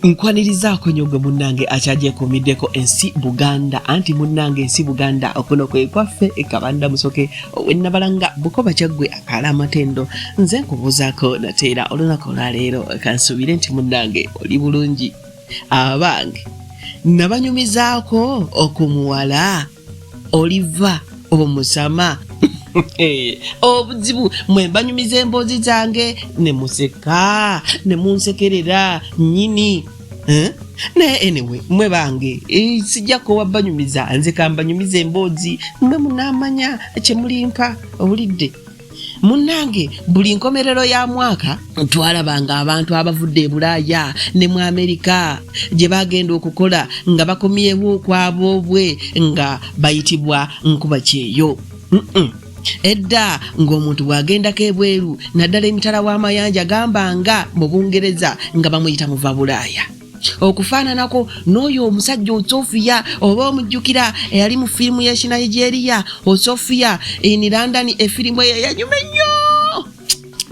Nkwanirizaako nyogo munnange akyaje kumiddeko ensi Buganda anti munnange ensi Buganda okuno kwe kwaffe Kabanda Musoke owennabalanga Bukoba Kyaggwe akala amatendo nze nkubuuzaako nateera olunaku olwaleero kansubire nti munnange oli bulungi abange nabanyumizaako okumuwala oliva omusama obuzibu mwe banyumiza emboozi zange ne museka ne munsekerera nyini ne anyway mwe bange sijja ko wabanyumiza nze kambanyumiza emboozi mwe munamanya kyemulimpa obulidde munnange buli nkomerero ya mwaka twalabanga abantu abavudde e Bulaaya ne mu Amerika gye bagenda okukola nga bakomyewo kwabobwe nga bayitibwa nkuba kyeyo edda ng'omuntu bw'agendako ebweru naddala emitala w'amayanja gambanga mu Bungereza nga bamuyita muva Bulaaya okufaananako n'oyo omusajja Osofiya oba omujjukira eyali mu firimu y'Ekinigeria Osofiya in London efirimu eyo yanyuma nnyo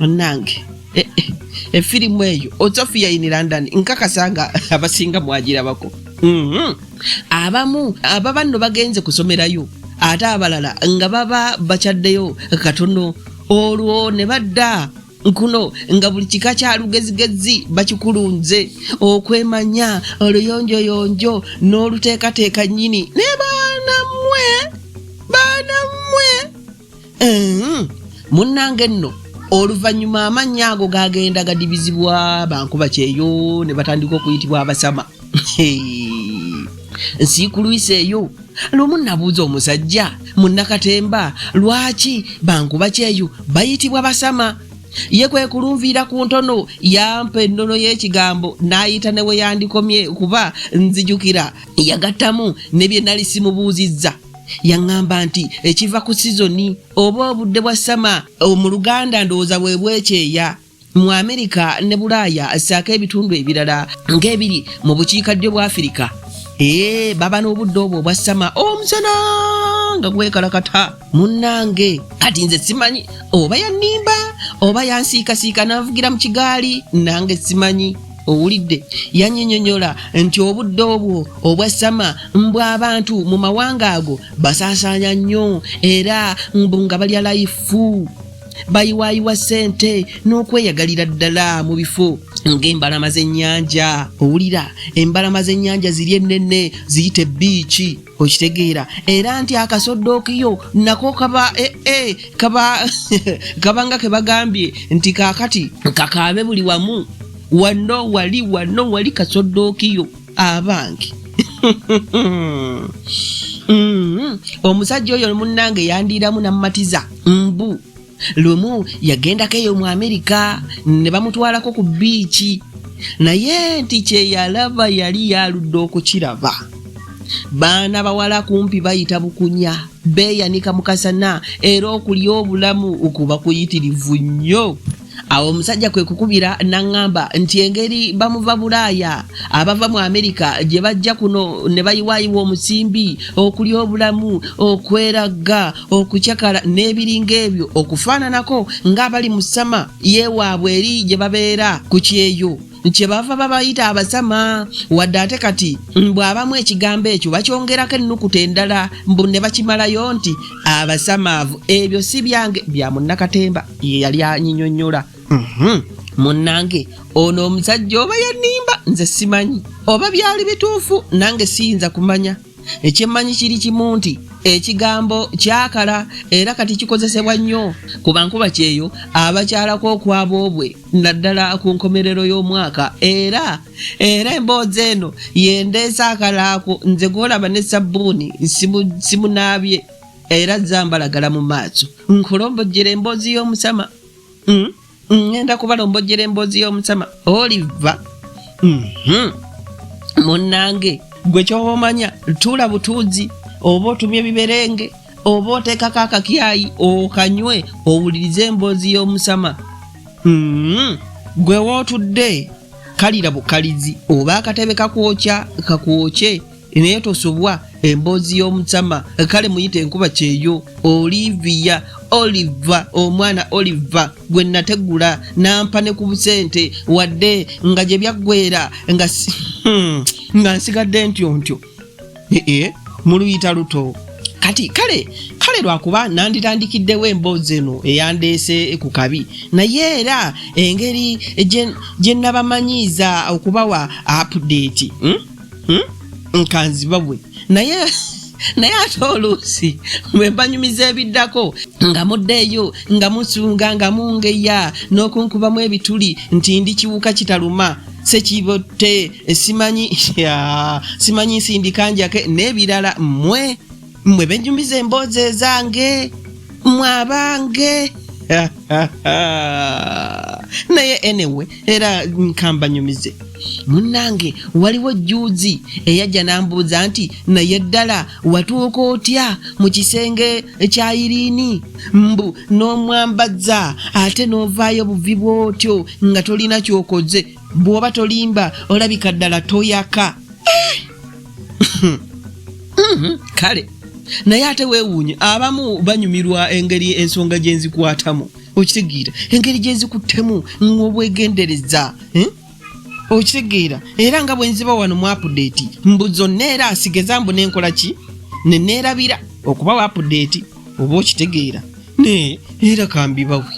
onnange efirimu eyo Osofiya in London nkakasanga abasinga mwagirabako abamu ababanno bagenze kusomerayo ate abalala nga baba bakyaddeyo katono olwo ne badda nkuno nga buli kika kya lugezigezi bakikulunze okwemanya oluyonjoyonjo n'oluteekateeka nnyini ne baanammwe munnange nno oluvannyuma amannya ago gagenda gadibizibwa bankuba kyeyo ne batandika okuyitibwa abasama nsiikulwisa eyo lumu nabuuza omusajja munnakatemba lwaki bankuba kyeyo bayitibwa basama ye kwe kulunviira ku ntono yampa ennono y'ekigambo n'ayita ne we yandikomye kuba nzijukira yagattamu ne bye nali simubuuzizza yaŋŋamba nti ekiva ku sizoni oba obudde bwa sama mu Luganda ndowooza bwe bwekyeya mu Amerika ne Bulaaya ssaako ebitundu ebirala ng'ebiri mu bukiikaddyo bwa Afirika baba n'obudde obwo obwa sama omusana nga gwekalakata munnange kati nze simanyi oba yannimba oba yansiikasiika n'avugira mu kigaali nange simanyi owulidde yannyinnyonnyola nti obudde obwo obwa sama mbw abantu mu mawanga ago basaasaanya nnyo era mbu nga balya layifu bayiwaayiwa ssente n'okweyagalira ddala mu bifo ng'embalama z'ennyanja owulira embalama z'ennyanja ziri ennene ziyite biiki okitegeera era nti akasodookiyo nako kaba nga ke bagambye nti kaakati kakaabe buli wamu wano wali kasodookiyo abange omusajja oyo munnange yandiiramu nammatiza mbu lumu yagendako eyo mu Amerika ne bamutwalako ku biiki naye nti kye yalaba yali yaludde okukiraba baana bawala kumpi bayita bukunya beeyanika mu kasana era okulya obulamu kuba kuyitirivu nnyo awo omusajja kwe kukubira n'aŋŋamba nti engeri bamuva Bulaaya abava mu Amerika gye bajja kuno ne bayiwaayiwa omusimbi okulya obulamu okweragga okucakala n'ebiringa ebyo okufaananako ng'abali mu sama yeewaabwe eri gye babeera ku kyeyo kye bava babayita abasama wadde ate kati bw'abamu ekigambo ekyo bakyongerako ennukuta endala mbu ne bakimalayo nti abasamaavu ebyo si byange bya munnakatemba ye yali anyinyonnyola munnange ono omusajja oba yannimba nze simanyi oba byali bituufu nange siyinza kumanya ekyemmanyi kiri kimu nti ekigambo kyakala era kati kikozesebwa nnyo ku bankuba kyeyo abakyalako okwaboobwe naddala ku nkomerero y'omwaka era emboozi eno yendeesa akalaako nze gwolaba ne sabbuuni simunaabye era zambalagala mu maaso nkolombojjera emboozi y'omusama ngenda kubalombojjera emboozi y'omusama oliva munnange gwe kyoba omanya tuula butuuzi oba otumye biberenge oba oteekako akakyayi okanywe owulirize emboozi y'omusama gwe wootudde kalira bukalizi oba akatebe kakwokya kakwokye naye tosobwa emboozi y'omutsama kale muyite enkuba kyeyo Olivia Oliver omwana Oliver gwe nategula nampa ne ku busente wadde nga gye byaggwera nga nsigadde ntyo muluyita luto kati kale lwakuba nanditandikiddewo emboozi eno eyandeese ku kabi naye era engeri gye nabamanyiiza okubawa update nkanzibabwe naye ate oluusi bwe mbanyumiza ebiddako nga muddeeyo nga musunga nga mungeya n'okunkubamu ebituli nti ndi kiwuka kitaluma sekibotte simanyi nsindikanjake n'ebirala mmwe benjumiza emboozi ezange mwabange naye anyway era nkambanyumize munnange waliwo juuzi eyajja nambuuza nti naye ddala watuuka otya mu kisenge kya Irini mbu n'omwambazza ate n'ovaayo buvi bwotyo nga tolina kyokoze bw'oba tolimba olabika ddala toyaka kale naye ate weewuunye abamu banyumirwa engeri ensonga gye nzikwatamu okitegeera engeri gye nzikuttemu ng'obwegendereza okitegeera era nga bwe nziba wano mu update mbu zonna era asigeza mbu nenkola ki neneerabira okuba wa update oba okitegeera ne era kambibawe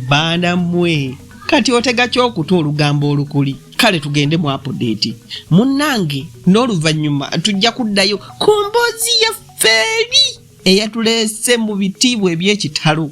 baana mmwe kati otega kyokuta olugambo olukuli kale tugende mu update munnange n'oluvannyuma tujja kuddayo ku mboozi yaffe eri eyatuleese mu bitiibwa eby'ekitalo